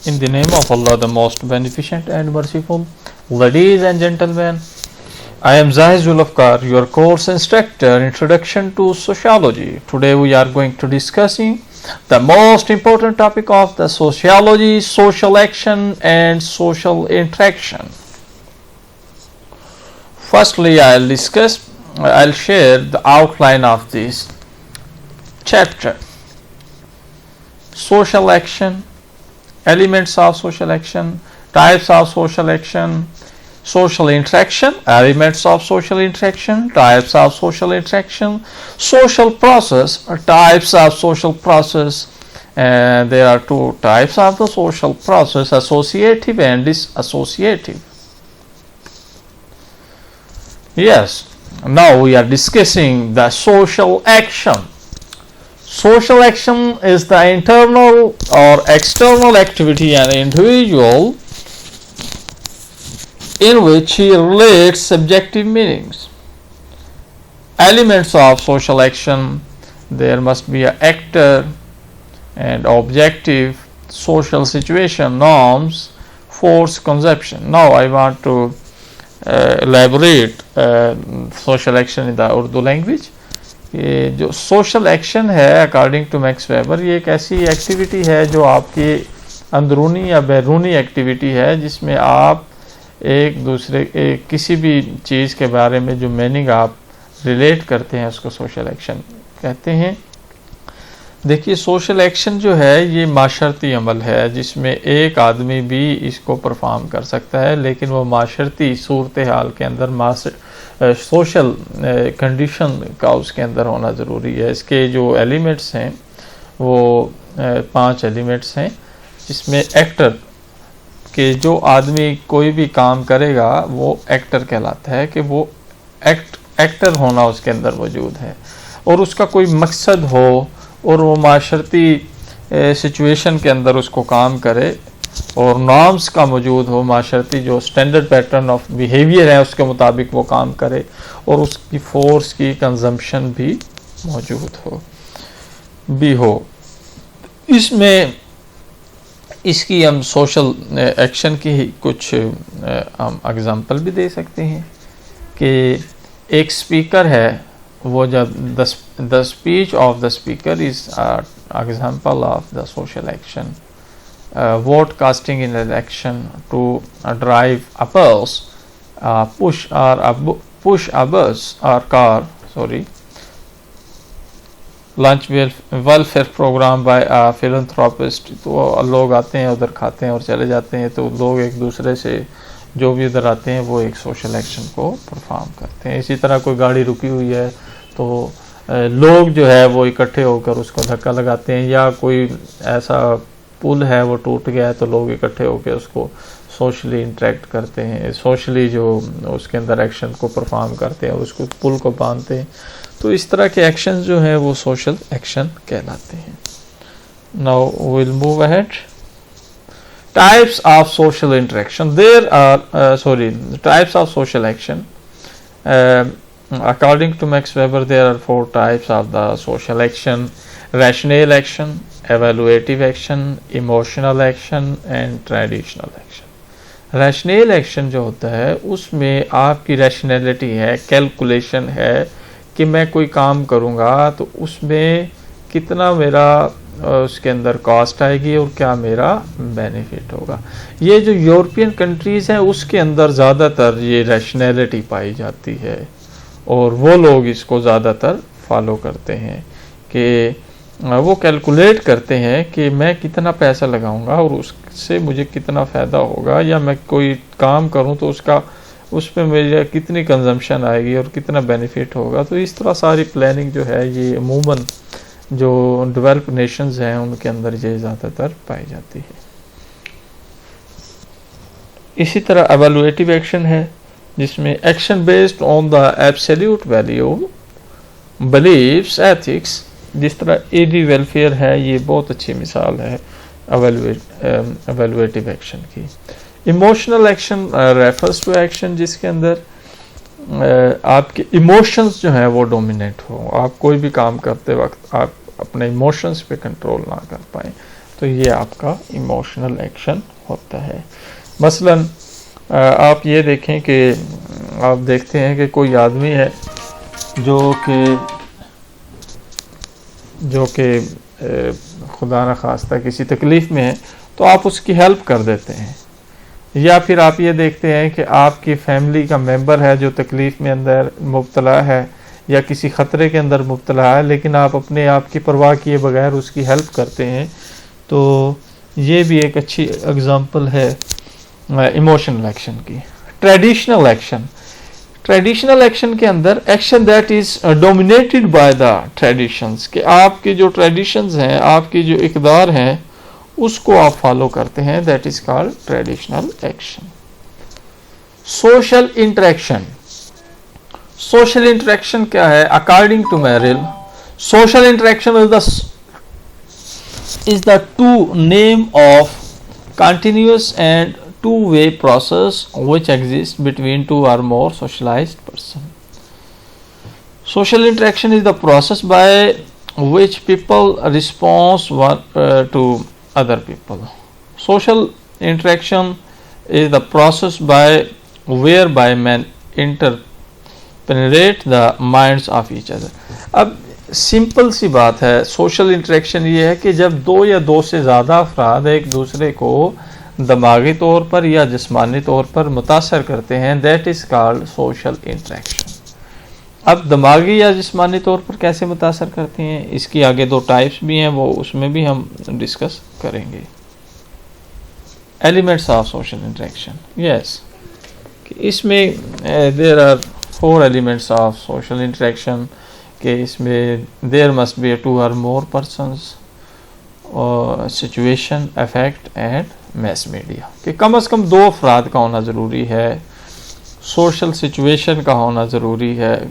In the name of Allah, the most beneficent and merciful. Ladies and gentlemen, I am Zahid Zulafkar, your course instructor, Introduction to Sociology. Today we are going to discussing the most important topic of the sociology, social action and social interaction. Firstly, I'll share the outline of this chapter. Social action, elements of social action, types of social action, social interaction, elements of social interaction, types of social interaction, social process, types of social process. And there are two types of the social process, associative and disassociative. Yes, now we are discussing the social action. Social action is the internal or external activity an individual in which he relates subjective meanings. Elements of social action, there must be an actor and objective, social situation, norms, force, conception. Now I want to elaborate social action in the Urdu language. ये जो social action है according to max weber, ये एक ऐसी activity है जो आपकी अंदरूनी या बैरूनी एक्टिविटी है जिसमें आप एक दूसरे किसी भी चीज़ के बारे में जो मीनिंग आप रिलेट करते हैं उसको सोशल एक्शन कहते हैं। देखिए, सोशल एक्शन जो है ये माशरती अमल है जिसमें एक आदमी भी इसको परफॉर्म कर सकता है, लेकिन वो माशरती सूरत हाल के अंदर सोशल कंडीशन का उसके अंदर होना ज़रूरी है। इसके जो एलिमेंट्स हैं वो 5 एलिमेंट्स हैं, जिसमें एक्टर के जो आदमी कोई भी काम करेगा वो एक्टर कहलाता है कि वो एक्टर होना उसके अंदर मौजूद है और उसका कोई मकसद हो और वो माशरती सिचुएशन के अंदर उसको काम करे और नॉर्म्स का मौजूद हो, माशरती जो स्टैंडर्ड पैटर्न ऑफ बिहेवियर है उसके मुताबिक वो काम करे और उसकी फोर्स की कंजम्पशन भी मौजूद हो। इसमें इसकी हम सोशल एक्शन की कुछ हम एग्जांपल भी दे सकते हैं कि एक स्पीकर है, वो जब the speech of the speaker is example of the social action. Vote casting in election to drive a bus, push a bus or car, lunch welfare program by a philanthropist। तो लोग आते हैं उधर खाते हैं और चले जाते हैं, तो लोग एक दूसरे से जो भी उधर आते हैं वो एक सोशल एक्शन को परफॉर्म करते हैं। इसी तरह कोई गाड़ी रुकी हुई है तो लोग जो है वो इकट्ठे होकर उसको धक्का लगाते हैं, या कोई ऐसा पुल है वो टूट गया है तो लोग इकट्ठे होकर उसको सोशली इंटरेक्ट करते हैं, सोशली जो उसके अंदर एक्शन को परफॉर्म करते हैं और उसको पुल को बांधते हैं। तो इस तरह के एक्शन जो हैं वो सोशल एक्शन कहलाते हैं। Now will move ahead. Types of social interaction, there are types of social action. According to Max Weber, there are 4 types of the social action: rational action, evaluative action, emotional action and traditional action. Rational action जो होता है उसमें आपकी rationality है, calculation है कि मैं कोई काम करूँगा तो उसमें कितना मेरा उसके अंदर कॉस्ट आएगी और क्या मेरा बेनिफिट होगा। ये जो यूरोपियन कंट्रीज़ हैं उसके अंदर ज़्यादातर ये रैशनैलिटी पाई जाती है और वो लोग इसको ज़्यादातर फॉलो करते हैं कि वो कैलकुलेट करते हैं कि मैं कितना पैसा लगाऊंगा और उससे मुझे कितना फ़ायदा होगा, या मैं कोई काम करूं तो उस पर मेरी कितनी कंजम्पशन आएगी और कितना बेनिफिट होगा। तो इस तरह सारी प्लानिंग जो है ये अमूमन जो डेवलप नेशंस हैं उनके अंदर ये ज़्यादातर पाई जाती है। इसी तरह एवैल्यूएटिव एक्शन है जिसमें action based on the absolute value, believes, ethics, जिस तरह एडी वेलफेयर है ये बहुत अच्छी मिसाल है एवैल्यूएटिव एक्शन की। Emotional action refers to action जिसके अंदर आपके इमोशंस जो हैं वो डोमिनेट हो, आप कोई भी काम करते वक्त आप अपने इमोशंस पे कंट्रोल ना कर पाएँ। तो ये आपका इमोशनल एक्शन होता है। मसलन आप ये देखें कि आप देखते हैं कि कोई आदमी है जो कि खुदा न खास्ता किसी तकलीफ़ में है, तो आप उसकी हेल्प कर देते हैं। या फिर आप ये देखते हैं कि आपकी फैमिली का मेंबर है जो तकलीफ़ में अंदर मुब्तला है या किसी ख़तरे के अंदर मुब्तला है, लेकिन आप अपने आप की परवाह किए बगैर उसकी हेल्प करते हैं। तो ये भी एक अच्छी एग्ज़ाम्पल है इमोशनल एक्शन की। ट्रेडिशनल एक्शन के अंदर action that is dominated by the traditions, कि आपके जो ट्रेडिशंस हैं, आपकी जो इक़दार हैं, उसको आप फॉलो करते हैं, that is called traditional action. Social interaction क्या है? According to Merrill, social interaction is the two name of continuous and two-way process which exists between two or more socialized person. Social interaction is the process by which people respond to other people. Social interaction is the process by whereby men interpenetrate the minds of each other. अब simple सी बात है, social interaction ये है कि जब दो या दो से ज़्यादा अफराद एक दूसरे को दिमागी तौर पर या जिस्मानी तौर पर मुतासर करते हैं, that is called social interaction. अब दिमागी या जिस्मानी तौर पर कैसे मुतासर करते हैं, इसकी आगे दो टाइप्स भी हैं, वो उसमें भी हम डिस्कस करेंगे। Elements of social interaction, yes, इसमें there are 4 elements of social interaction, कि इसमें there must be 2 or more persons, और situation, affect and mass media, कि कम से कम 2 अफराद का होना ज़रूरी है, सोशल सिचुएशन का होना ज़रूरी है,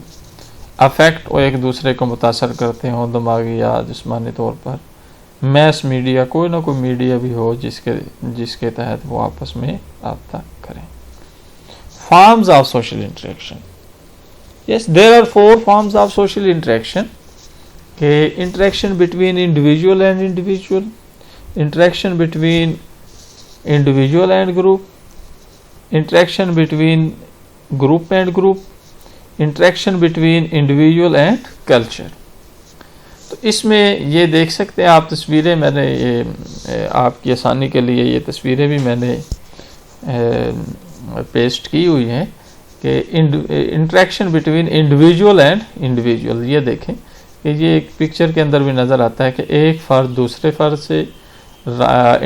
अफेक्ट वो एक दूसरे को मुतासर करते हों दिमागी या जिस्मानी तौर पर, मैस मीडिया कोई ना कोई मीडिया भी हो जिसके तहत वो आपस में रब्ता करें। Forms of social interaction, yes, there are 4 forms of social interaction. Interaction between individual and individual, interaction between individual and group, interaction between group and group, interaction between individual and culture. तो इसमें ये देख सकते हैं आप तस्वीरें, मैंने ये आपकी आसानी के लिए ये तस्वीरें भी मैंने पेस्ट की हुई हैं कि interaction between individual and individual. ये देखें कि ये एक पिक्चर के अंदर भी नज़र आता है कि एक फ़र्द दूसरे फ़र्द से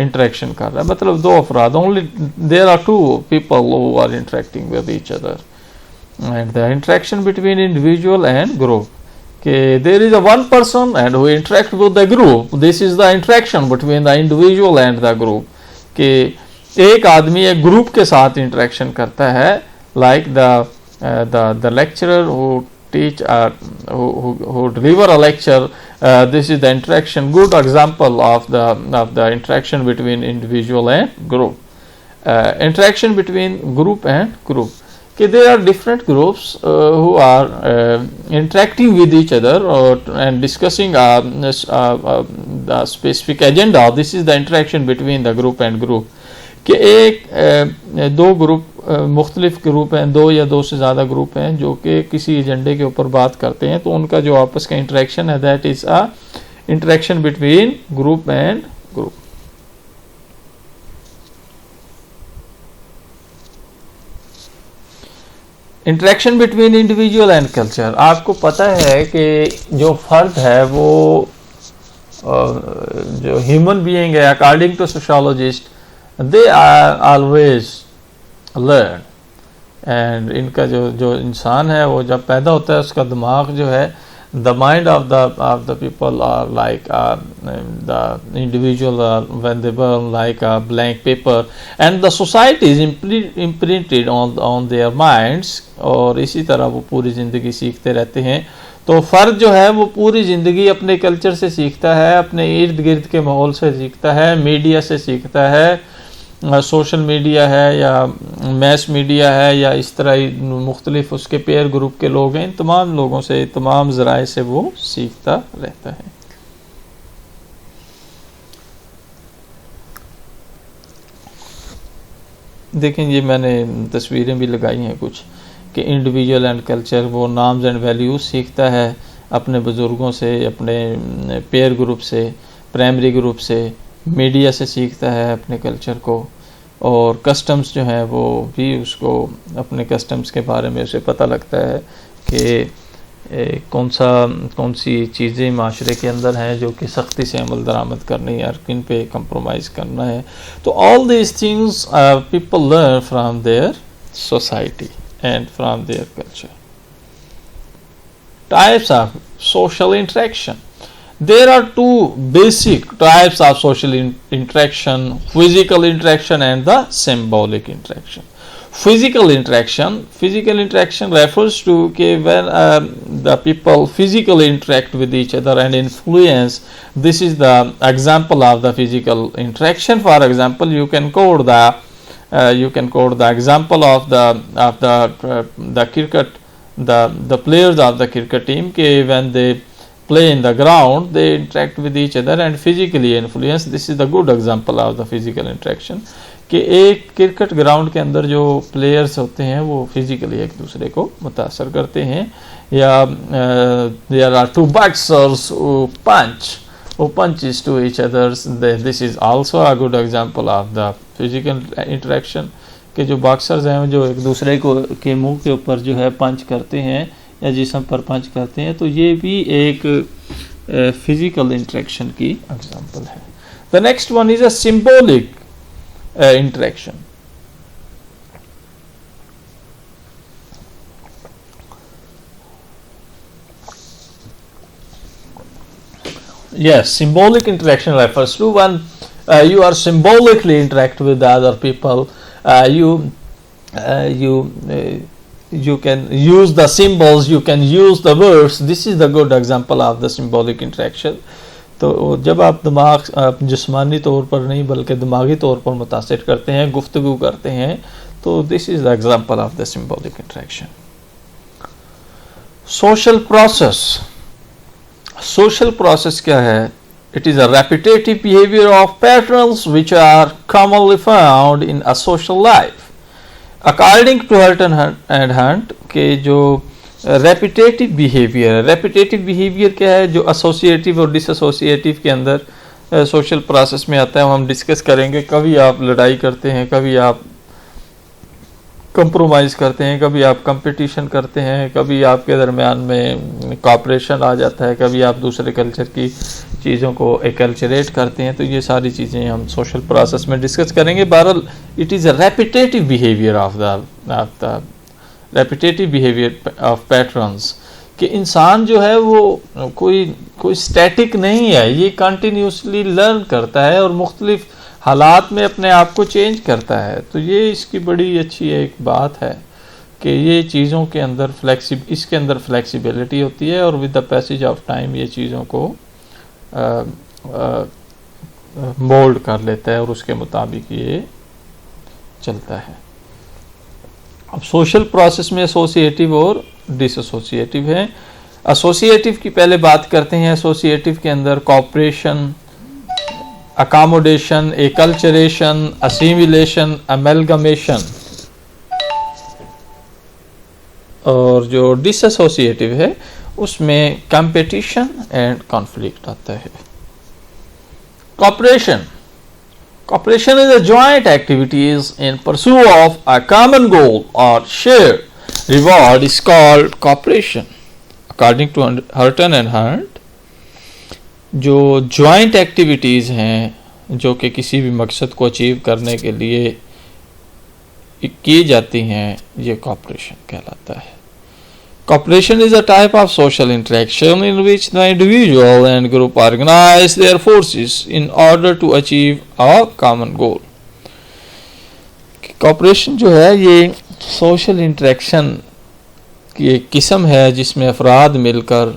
इंटरेक्शन कर रहा है, मतलब 2 अफराद, only there are 2 people who are interacting with each other, and the interaction between individual and group, कि there is a one person and who interact with the group, this is the interaction between the individual and the group, कि एक आदमी एक group के साथ interaction करता है, like the lecturer who teach who deliver a lecture, this is the interaction, good example of the interaction between individual and group. Interaction between group and group, कि there are different groups who are interacting with each other and discussing the specific agenda. This is the interaction between the group and group, कि एक 2 group मुख्तलिफ group हैं, 2 या 2 से ज़्यादा group हैं जो कि किसी एजेंडे के ऊपर बात करते हैं, तो उनका जो आपस का इंटरेक्शन है, that is a interaction between group and group. Interaction between individual and culture, आपको पता है कि जो फ़र्द है वो जो ह्यूमन बीइंग है, according to sociologist, they are always learn, and इनका जो इंसान है वो जब पैदा होता है उसका दिमाग जो है, the mind of the people are like the individual when they born like a blank paper, and the society is imprinted on their minds, और इसी तरह वो पूरी ज़िंदगी सीखते रहते हैं। तो फ़र्द जो है वो पूरी ज़िंदगी अपने कल्चर से सीखता है, अपने इर्द गिर्द के माहौल से सीखता है, मीडिया से सीखता है, सोशल मीडिया है या मैस मीडिया है या इस तरह ही मुख्तलिफ उसके पेयर ग्रुप के लोग हैं, इन तमाम लोगों से, तमाम ज़राए से वो सीखता रहता है। देखें ये मैंने तस्वीरें भी लगाई हैं कुछ कि इंडिविजुअल एंड कल्चर, वो नाम्स एंड वैल्यूज़ सीखता है अपने बुज़ुर्गों से, अपने पेयर ग्रुप से, प्राइमरी ग्रुप से, मीडिया से सीखता है अपने कल्चर को, और कस्टम्स जो हैं वो भी उसको अपने कस्टम्स के बारे में उसे पता लगता है कि कौन सी चीज़ें माशरे के अंदर हैं जो कि सख्ती से अमल दरामद करनी है और किन पे कंप्रोमाइज़ करना है। तो all these things people learn from their society and from their culture. Types of social interaction. There are two basic types of social interaction: physical interaction and the symbolic interaction. Physical interaction refers to when the people physically interact with each other and influence. This is the example of the physical interaction. For example, you can quote the example of the cricket, the players of the cricket team ke when they play in the ground they interact with each other and physically influence. This is the good example of the physical interaction कि एक cricket ground के अंदर जो players होते हैं वो physically एक दूसरे को मुतासर करते हैं, या there are two boxers who punches to each others. This is also a good example of the physical interaction कि जो बॉक्सर्स हैं जो एक दूसरे को के मुंह के ऊपर जो है पंच करते हैं या जिस्म पर पंच करते हैं, तो ये भी एक फिजिकल इंटरेक्शन की एग्जांपल है। The next one is a symbolic interaction. Yes, symbolic interaction refers to when you are symbolically interact with the other people. You can use the symbols, you can use the words. This is the good example of the symbolic interaction. तो जब आप दिमाग जिस्मानी तौर पर नहीं बल्कि दिमागी तौर पर मुतासिर करते हैं, गुफ्तगू करते हैं, तो this is the example of the symbolic interaction. Social process क्या है? It is a repetitive behaviour of patterns which are commonly found in a social life. According to Horton and Hunt के जो रेपिटेटिव बिहेवियर क्या है? जो associative और डिसएसोसिएटिव के अंदर सोशल प्रोसेस में आता है, हम डिस्कस करेंगे। कभी आप लड़ाई करते हैं, कभी आप कंप्रोमाइज़ करते हैं, कभी आप कंपटीशन करते हैं, कभी आपके दरमियान में कॉपरेशन आ जाता है, कभी आप दूसरे कल्चर की चीज़ों को एक्लचरेट करते हैं। तो ये सारी चीज़ें हम सोशल प्रोसेस में डिस्कस करेंगे। बहरहाल it is a repetitive behaviour of the repetitive behaviour of patterns कि इंसान जो है वो कोई स्टैटिक नहीं है, ये कंटिन्यूसली लर्न करता है और मुख्तलिफ हालात में अपने आप को चेंज करता है। तो ये इसकी बड़ी अच्छी एक बात है कि ये चीज़ों के अंदर इसके अंदर फ्लेक्सिबिलिटी होती है और with the passage of time ये चीज़ों को मोल्ड कर लेता है और उसके मुताबिक ये चलता है। अब सोशल प्रोसेस में एसोसिएटिव और डिसएसोसिएटिव है। एसोसिएटिव की पहले बात करते हैं। एसोसिएटिव के अंदर कॉपरेशन, अकोमोडेशन, एकल्चरेशन, असिमिलेशन, अमेलगमेशन, और जो डिसएसोसिएटिव है उसमें कंपटीशन एंड कॉन्फ्लिक्ट आता है। Cooperation is a joint activities in pursuit of a common goal or shared reward is called cooperation. According to Hutton and Hunt, जो joint activities हैं जो कि किसी भी मकसद को अचीव करने के लिए की जाती हैं, ये cooperation कहलाता है। Cooperation is a type of social interaction in which the individual and group organize their forces in order to achieve a common goal. Cooperation जो है ये social interaction की एक किस्म है जिसमें अफराद मिलकर